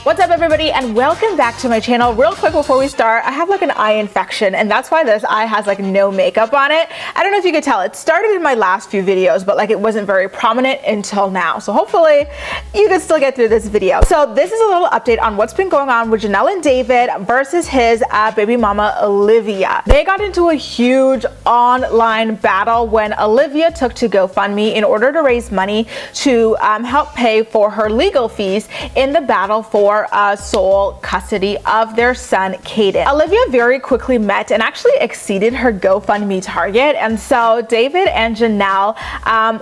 What's up everybody and welcome back to my channel. Real quick before we start, I have like an eye infection and that's why this eye has like no makeup on it. I don't know if you could tell, it started in my last few videos but like it wasn't very prominent until now. So hopefully you can still get through this video. So this is a little update on what's been going on with Jenelle and David versus his baby mama Olivia. They got into a huge online battle when Olivia took to GoFundMe in order to raise money to help pay for her legal fees in the battle for sole custody of their son Caden. Olivia very quickly met and actually exceeded her GoFundMe target, and so David and Jenelle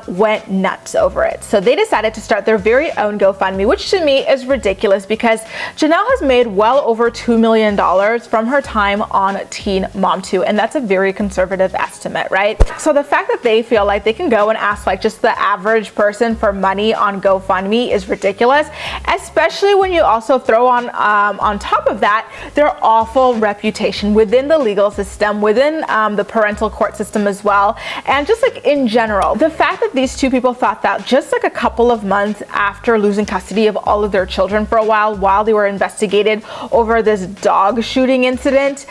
went nuts over it. So they decided to start their very own GoFundMe, which to me is ridiculous because Jenelle has made well over $2 million from her time on Teen Mom 2, and that's a very conservative estimate, right? So the fact that they feel like they can go and ask like just the average person for money on GoFundMe is ridiculous, especially when you also throw on top of that their awful reputation within the legal system, within the parental court system as well, and just like in general. The fact that these two people thought that just like a couple of months after losing custody of all of their children for a while they were investigated over this dog shooting incident,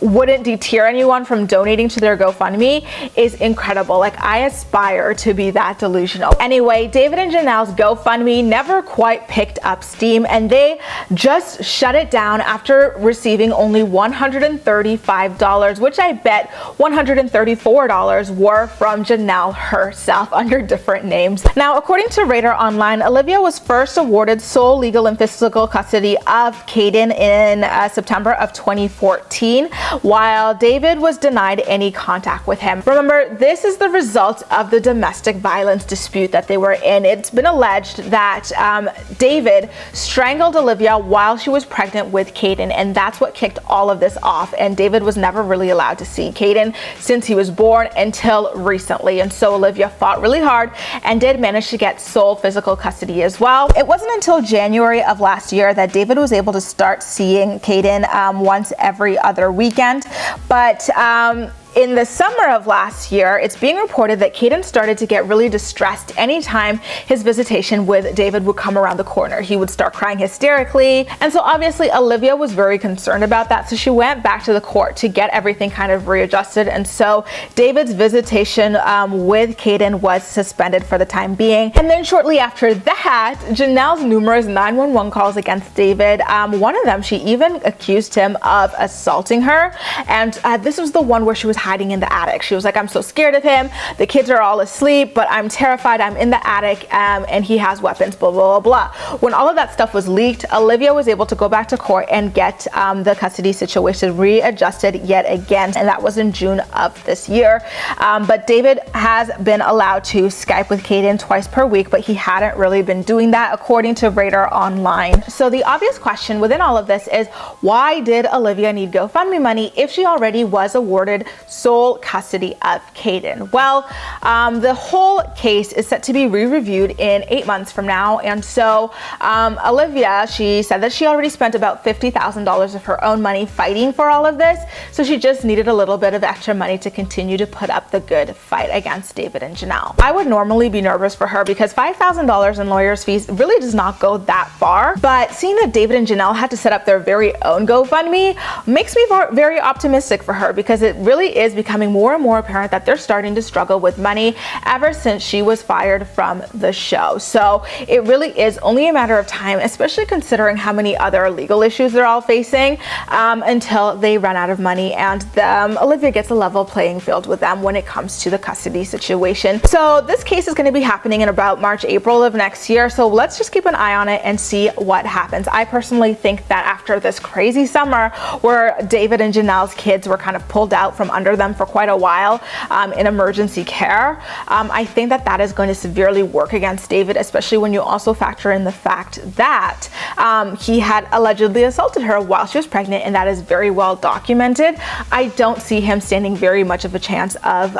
wouldn't deter anyone from donating to their GoFundMe is incredible. Like, I aspire to be that delusional. Anyway, David and Jenelle's GoFundMe never quite picked up steam and they just shut it down after receiving only $135, which I bet $134 were from Jenelle herself under different names. Now, according to Radar Online, Olivia was first awarded sole legal and physical custody of Caden in September of 2014. While David was denied any contact with him. Remember, this is the result of the domestic violence dispute that they were in. It's been alleged that David strangled Olivia while she was pregnant with Caden, and that's what kicked all of this off. And David was never really allowed to see Caden since he was born until recently. And so Olivia fought really hard and did manage to get sole physical custody as well. It wasn't until January of last year that David was able to start seeing Caden once every other weekend. But in the summer of last year, it's being reported that Caden started to get really distressed anytime his visitation with David would come around the corner. He would start crying hysterically. And so obviously Olivia was very concerned about that. So she went back to the court to get everything kind of readjusted. And so David's visitation with Caden was suspended for the time being. And then shortly after that, Jenelle's numerous 911 calls against David. One of them, she even accused him of assaulting her. And this was the one where she was hiding in the attic. She was like, I'm so scared of him. The kids are all asleep, but I'm terrified. I'm in the attic and he has weapons, blah, blah, blah, blah. When all of that stuff was leaked, Olivia was able to go back to court and get the custody situation readjusted yet again. And that was in June of this year. But David has been allowed to Skype with Caden twice per week, but he hadn't really been doing that according to Radar Online. So the obvious question within all of this is, why did Olivia need GoFundMe money if she already was awarded sole custody of Caden? Well, the whole case is set to be re-reviewed in 8 months from now. And so Olivia, she said that she already spent about $50,000 of her own money fighting for all of this. So she just needed a little bit of extra money to continue to put up the good fight against David and Jenelle. I would normally be nervous for her because $5,000 in lawyer's fees really does not go that far. But seeing that David and Jenelle had to set up their very own GoFundMe makes me very optimistic for her, because it really is becoming more and more apparent that they're starting to struggle with money ever since she was fired from the show. So it really is only a matter of time, especially considering how many other legal issues they're all facing, until they run out of money and Olivia gets a level playing field with them when it comes to the custody situation. So this case is going to be happening in about March, April of next year. So let's just keep an eye on it and see what happens. I personally think that after this crazy summer where David and Jenelle's kids were kind of pulled out from under them for quite a while in emergency care, I think that that is going to severely work against David, especially when you also factor in the fact that he had allegedly assaulted her while she was pregnant, and that is very well documented. I don't see him standing very much of a chance of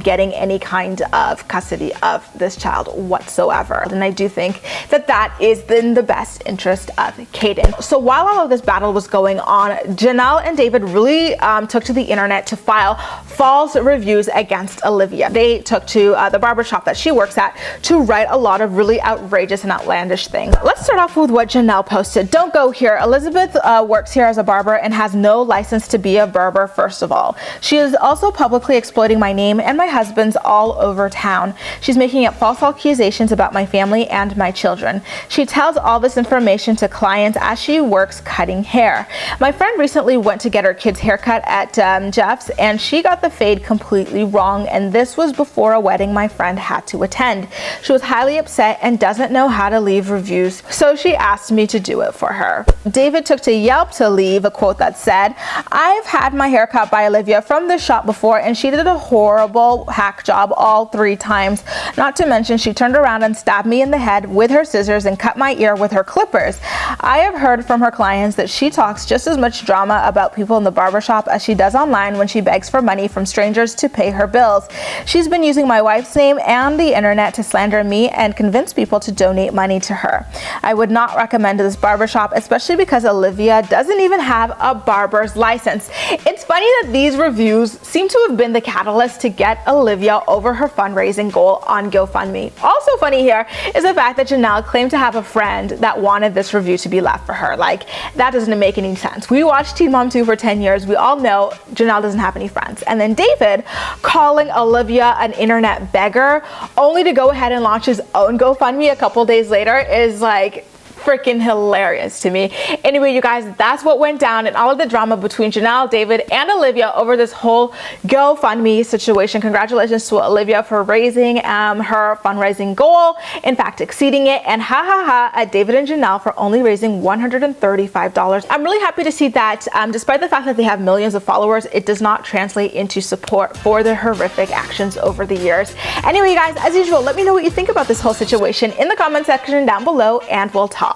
getting any kind of custody of this child whatsoever. And I do think that that is in the best interest of Caden. So while all of this battle was going on, Jenelle and David really took to the internet to file Jenelle false reviews against Olivia. They took to the barbershop that she works at to write a lot of really outrageous and outlandish things. Let's start off with what Jenelle posted. Don't go here. Elizabeth works here as a barber and has no license to be a barber, first of all. She is also publicly exploiting my name and my husband's all over town. She's making up false accusations about my family and my children. She tells all this information to clients as she works cutting hair. My friend recently went to get her kid's haircut at Jeff's, and she got the fade completely wrong, and this was before a wedding my friend had to attend. She was highly upset and doesn't know how to leave reviews, so she asked me to do it for her. David took to Yelp to leave a quote that said, "I've had my hair cut by Olivia from the shop before, and she did a horrible hack job all 3 times. Not to mention she turned around and stabbed me in the head with her scissors and cut my ear with her clippers. I have heard from her clients that she talks just as much drama about people in the barbershop as she does online when she begs for money from strangers to pay her bills. She's been using my wife's name and the internet to slander me and convince people to donate money to her. I would not recommend this barbershop, especially because Olivia doesn't even have a barber's license." It's funny that these reviews seem to have been the catalyst to get Olivia over her fundraising goal on GoFundMe. Also funny here is the fact that Jenelle claimed to have a friend that wanted this review to be left for her. Like, that doesn't make any sense. We watched Teen Mom 2 for 10 years. We all know Jenelle doesn't have any friends. And then David calling Olivia an internet beggar only to go ahead and launch his own GoFundMe a couple days later is like freaking hilarious to me. Anyway, you guys, that's what went down and all of the drama between Jenelle, David, and Olivia over this whole GoFundMe situation. Congratulations to Olivia for raising her fundraising goal, in fact, exceeding it, and ha ha ha at David and Jenelle for only raising $135. I'm really happy to see that despite the fact that they have millions of followers, it does not translate into support for their horrific actions over the years. Anyway, guys, as usual, let me know what you think about this whole situation in the comment section down below, and we'll talk.